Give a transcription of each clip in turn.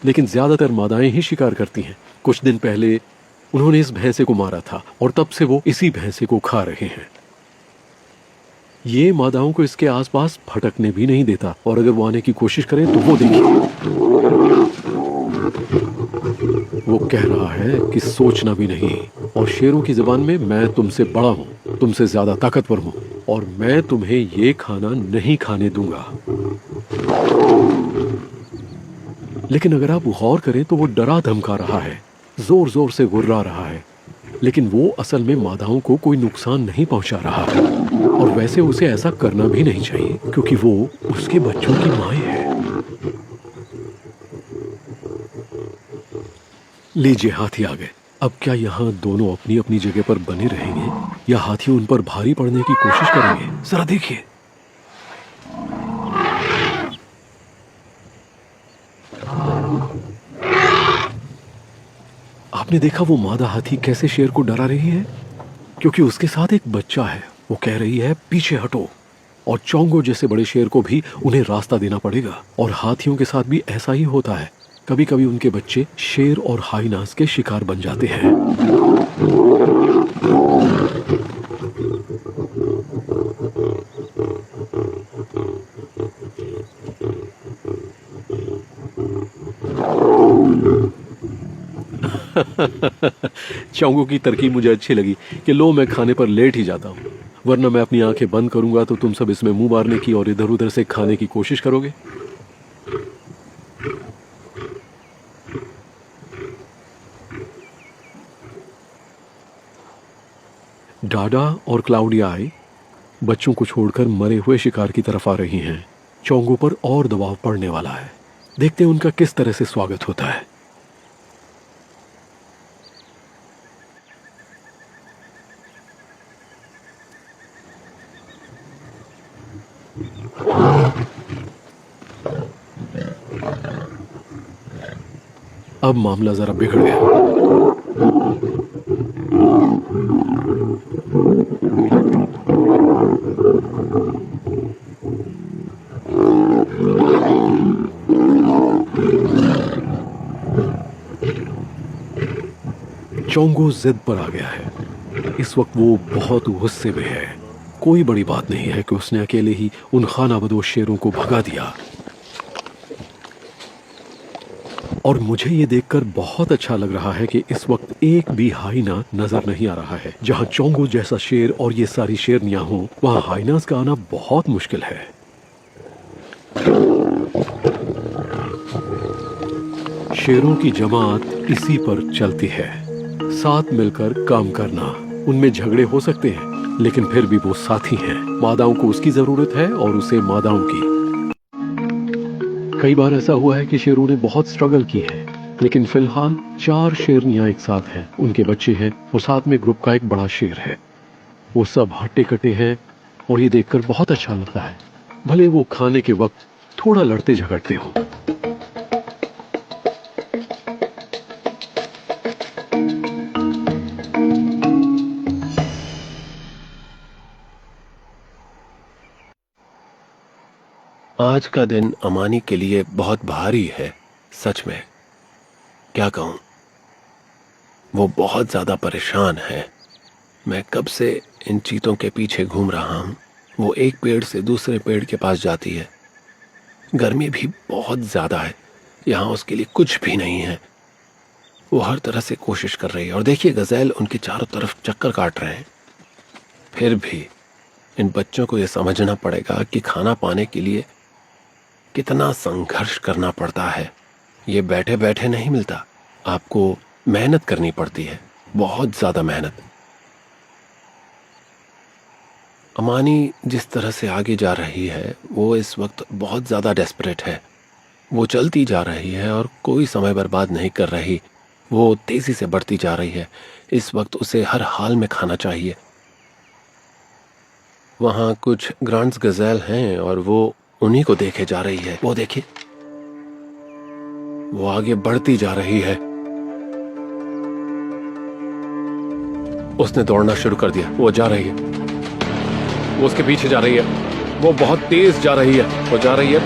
लेकिन ज्यादातर मादाएं ही शिकार करती हैं। कुछ दिन पहले उन्होंने इस भैंसे को मारा था और तब से वो इसी भैंसे को खा रहे हैं। ये मादाओं को इसके आसपास भटकने भी नहीं देता, और अगर वो आने की कोशिश करें तो वो देखिए, वो कह रहा है कि सोचना भी नहीं। और शेरों की जुबान में मैं तुमसे बड़ा हूं, तुमसे ज्यादा ताकतवर हूं, और मैं तुम्हें ये खाना नहीं खाने दूंगा। लेकिन अगर आप गौर करें तो वो डरा धमका रहा है, जोर जोर से गुर्रा रहा है, लेकिन वो असल में मादाओं को कोई नुकसान नहीं पहुंचा रहा है। और वैसे उसे ऐसा करना भी नहीं चाहिए, क्योंकि वो उसके बच्चों की माँ है। लीजिए, हाथी आ गए। अब क्या यहाँ दोनों अपनी अपनी जगह पर बने रहेंगे या हाथी उन पर भारी पड़ने की कोशिश करेंगे? जरा देखिए। आपने देखा वो मादा हाथी कैसे शेर को डरा रही है, क्योंकि उसके साथ एक बच्चा है। वो कह रही है पीछे हटो। और चोंगो जैसे बड़े शेर को भी उन्हें रास्ता देना पड़ेगा। और हाथियों के साथ भी ऐसा ही होता है, कभी कभी उनके बच्चे शेर और हाइनास के शिकार बन जाते हैं। चोंगो की तरकीब मुझे अच्छी लगी कि लो मैं खाने पर लेट ही जाता हूँ, वरना मैं अपनी आंखें बंद करूंगा तो तुम सब इसमें मुंह मारने की और इधर उधर से खाने की कोशिश करोगे। डाडा और क्लाउडियाई बच्चों को छोड़कर मरे हुए शिकार की तरफ आ रही हैं। चोंगो पर और दबाव पड़ने वाला है। देखते हैं उनका किस तरह से स्वागत होता है। अब मामला जरा बिगड़ गया। चोंगो जिद पर आ गया है। इस वक्त वो बहुत गुस्से में है। कोई बड़ी बात नहीं है कि उसने अकेले ही उन खानाबदोश शेरों को भगा दिया। और मुझे ये देखकर बहुत अच्छा लग रहा है कि इस वक्त एक भी हाइना नजर नहीं आ रहा है। जहां चोंगो जैसा शेर और ये सारी शेरनियां हों, वहां हाइनास का आना बहुत मुश्किल है। शेरों की जमात इसी पर चलती है, साथ मिलकर काम करना। उनमें झगड़े हो सकते हैं, लेकिन फिर भी वो साथी हैं। मादाओं को उसकी जरूरत है और उसे मादाओं की। कई बार ऐसा हुआ है कि शेरों ने बहुत स्ट्रगल की है, लेकिन फिलहाल 4 शेरनियां एक साथ हैं, उनके बच्चे हैं और साथ में ग्रुप का एक बड़ा शेर है। वो सब हट्टे कट्टे हैं और ये देखकर बहुत अच्छा लगता है, भले वो खाने के वक्त थोड़ा लड़ते झगड़ते हो। आज का दिन अमानी के लिए बहुत भारी है। सच में क्या कहूं, वो बहुत ज्यादा परेशान है। मैं कब से इन चीतों के पीछे घूम रहा हूं। वो एक पेड़ से दूसरे पेड़ के पास जाती है। गर्मी भी बहुत ज्यादा है, यहाँ उसके लिए कुछ भी नहीं है। वो हर तरह से कोशिश कर रही है। और देखिए, गज़ेल उनके चारों तरफ चक्कर काट रहे हैं। फिर भी इन बच्चों को यह समझना पड़ेगा कि खाना पाने के लिए कितना संघर्ष करना पड़ता है। ये बैठे बैठे नहीं मिलता, आपको मेहनत करनी पड़ती है, बहुत ज्यादा मेहनत। अमानी जिस तरह से आगे जा रही है, वो इस वक्त बहुत ज्यादा डेस्परेट है। वो चलती जा रही है और कोई समय बर्बाद नहीं कर रही। वो तेजी से बढ़ती जा रही है। इस वक्त उसे हर हाल में खाना चाहिए। वहां कुछ ग्रांट्स गज़ेल हैं और वो उन्हीं को देखे जा रही है। वो देखिए, वो आगे बढ़ती जा रही है। उसने दौड़ना शुरू कर दिया। वो जा रही है, वो उसके पीछे जा रही है। वो बहुत तेज जा रही है। वो जा रही है,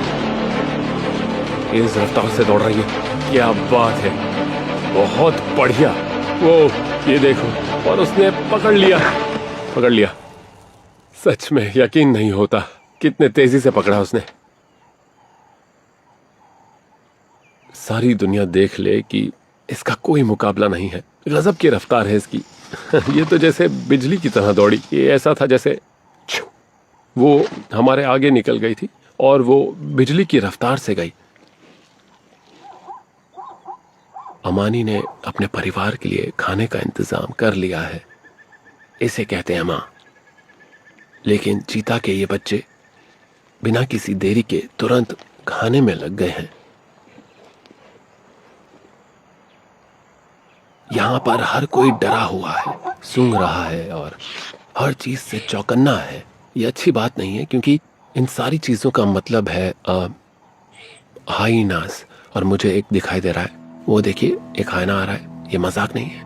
तेज रफ्तार से दौड़ रही है। क्या बात है, बहुत बढ़िया। वो ये देखो, और उसने पकड़ लिया। सच में यकीन नहीं होता कितने तेजी से पकड़ा उसने। सारी दुनिया देख ले कि इसका कोई मुकाबला नहीं है। गजब की रफ्तार है इसकी। ये तो जैसे बिजली की तरह दौड़ी। ये ऐसा था जैसे वो हमारे आगे निकल गई थी और वो बिजली की रफ्तार से गई। अमानी ने अपने परिवार के लिए खाने का इंतजाम कर लिया है, इसे कहते हैं मां। लेकिन चीता के ये बच्चे बिना किसी देरी के तुरंत खाने में लग गए हैं। यहां पर हर कोई डरा हुआ है, सूंघ रहा है और हर चीज से चौकन्ना है। ये अच्छी बात नहीं है, क्योंकि इन सारी चीजों का मतलब है हाइनास। और मुझे एक दिखाई दे रहा है, वो देखिए, एक हाइना आ रहा है। ये मजाक नहीं है।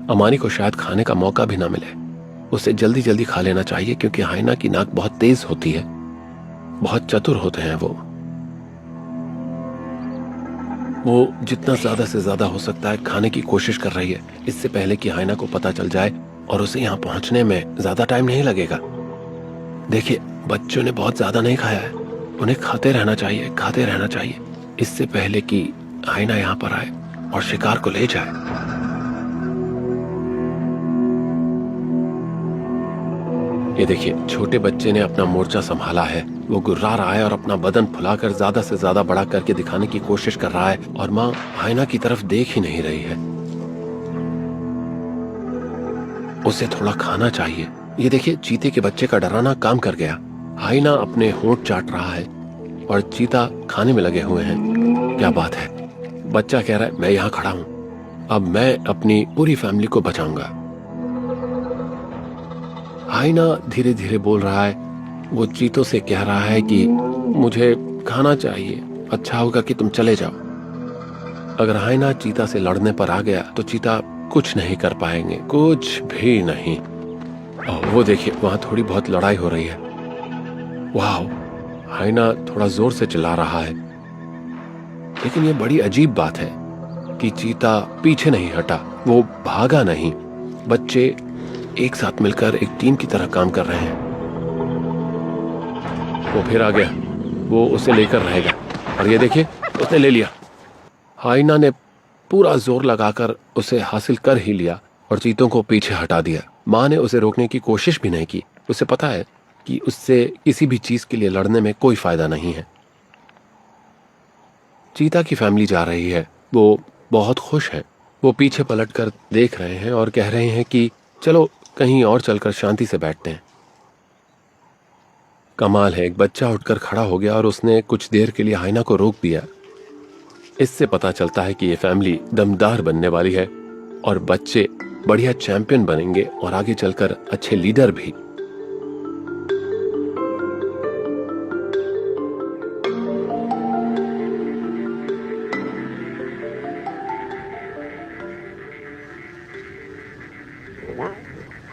अमानी को शायद खाने का मौका भी ना मिले। उसे जल्दी जल्दी खा लेना चाहिए, क्योंकि हाइना की नाक बहुत तेज होती है, बहुत चतुर होते हैं वो जितना ज्यादा से ज्यादा हो सकता है खाने की कोशिश कर रही है, इससे पहले कि हाइना को पता चल जाए, और उसे यहाँ पहुंचने में ज्यादा टाइम नहीं लगेगा। देखिए, बच्चों ने बहुत ज्यादा नहीं खाया है, उन्हें खाते रहना चाहिए, इससे पहले कि हाइना यहाँ पर आए और शिकार को ले जाए। ये देखिए, छोटे बच्चे ने अपना मोर्चा संभाला है। वो गुर्रा रहा है और अपना बदन फुलाकर ज्यादा से ज्यादा बड़ा करके दिखाने की कोशिश कर रहा है, और माँ हाइना की तरफ देख ही नहीं रही है। उसे थोड़ा खाना चाहिए। ये देखिए, चीते के बच्चे का डराना काम कर गया। हाइना अपने होंठ चाट रहा है और चीता खाने में लगे हुए हैं। क्या बात है, बच्चा कह रहा है मैं यहाँ खड़ा हूँ, अब मैं अपनी पूरी फैमिली को बचाऊंगा। हाइना धीरे धीरे बोल रहा है। वो चीतों से कह रहा है कि मुझे खाना चाहिए, अच्छा होगा कि तुम चले जाओ। अगर हाइना चीता से लड़ने पर आ गया तो चीता कुछ नहीं कर पाएंगे, कुछ भी नहीं। वो देखिए, वहां थोड़ी बहुत लड़ाई हो रही है। वाह, हाइना थोड़ा जोर से चिल्ला रहा है। लेकिन ये बड़ी अजीब बात है कि चीता पीछे नहीं हटा, वो भागा नहीं। बच्चे एक साथ मिलकर एक टीम की तरह काम कर रहे हैं। वो फिर आ गया, वो उसे लेकर रहेगा, और ये देखिए, उसने ले लिया। हाइना ने पूरा जोर लगाकर उसे हासिल कर ही लिया और चीतों को पीछे हटा दिया। माँ ने उसे रोकने की कोशिश भी नहीं की। उसे पता है कि उससे किसी भी चीज के लिए लड़ने में कोई फायदा नहीं है। चीता की फैमिली जा रही है, वो बहुत खुश है। वो पीछे पलटकर देख रहे हैं और कह रहे हैं कि चलो कहीं और चलकर शांति से बैठते हैं। कमाल है, एक बच्चा उठकर खड़ा हो गया और उसने कुछ देर के लिए हाइना को रोक दिया। इससे पता चलता है कि ये फैमिली दमदार बनने वाली है और बच्चे बढ़िया चैंपियन बनेंगे और आगे चलकर अच्छे लीडर भी।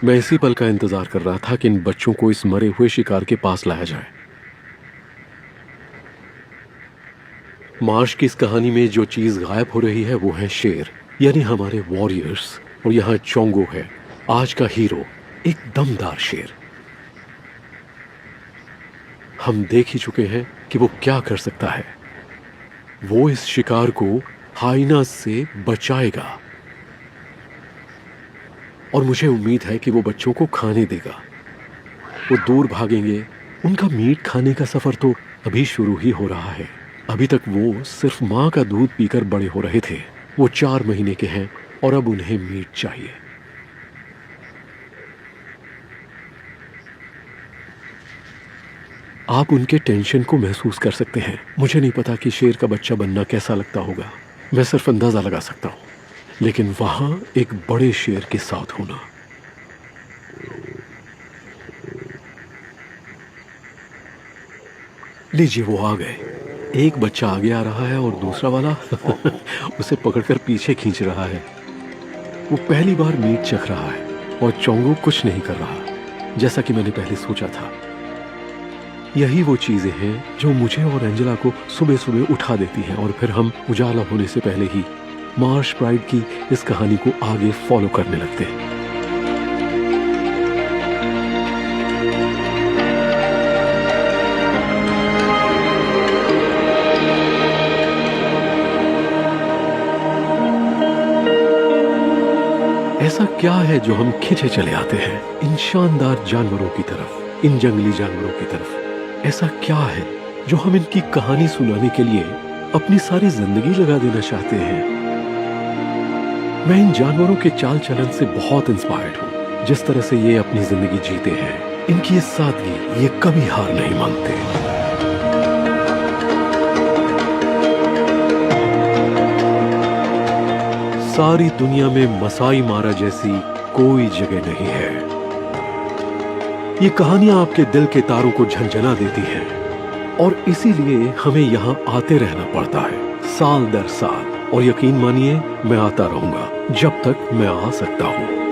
मैं इसी पल का इंतजार कर रहा था कि इन बच्चों को इस मरे हुए शिकार के पास लाया जाए। मार्श की इस कहानी में जो चीज गायब हो रही है वो है शेर, यानी हमारे वॉरियर्स। और यहाँ चोंगो है, आज का हीरो, एक दमदार शेर। हम देख ही चुके हैं कि वो क्या कर सकता है। वो इस शिकार को हाइना से बचाएगा और मुझे उम्मीद है कि वो बच्चों को खाने देगा। वो दूर भागेंगे। उनका मीट खाने का सफर तो अभी शुरू ही हो रहा है। अभी तक वो सिर्फ माँ का दूध पीकर बड़े हो रहे थे। वो 4 महीने के हैं और अब उन्हें मीट चाहिए। आप उनके टेंशन को महसूस कर सकते हैं। मुझे नहीं पता कि शेर का बच्चा बनना कैसा लगता होगा, मैं सिर्फ अंदाजा लगा सकता हूँ। लेकिन वहां एक बड़े शेर के साथ होना, लीजिए वो आ गए। एक बच्चा आगे आ रहा है और दूसरा वाला उसे पकड़कर पीछे खींच रहा है। वो पहली बार मीट चख रहा है और चोंगो कुछ नहीं कर रहा, जैसा कि मैंने पहले सोचा था। यही वो चीजें हैं जो मुझे और एंजेला को सुबह सुबह उठा देती हैं और फिर हम उजाला होने से पहले ही मार्श प्राइड की इस कहानी को आगे फॉलो करने लगते हैं। ऐसा क्या है जो हम खिंचे चले आते हैं इन शानदार जानवरों की तरफ, इन जंगली जानवरों की तरफ? ऐसा क्या है जो हम इनकी कहानी सुनाने के लिए अपनी सारी जिंदगी लगा देना चाहते हैं? मैं इन जानवरों के चाल चलन से बहुत इंस्पायर्ड हूँ। जिस तरह से ये अपनी जिंदगी जीते हैं, इनकी ये सादगी, ये कभी हार नहीं मानते। सारी दुनिया में मसाई मारा जैसी कोई जगह नहीं है। ये कहानियां आपके दिल के तारों को झंझना देती हैं और इसीलिए हमें यहाँ आते रहना पड़ता है साल दर साल। और यकीन मानिए, मैं आता रहूंगा जब तक मैं आ सकता हूँ।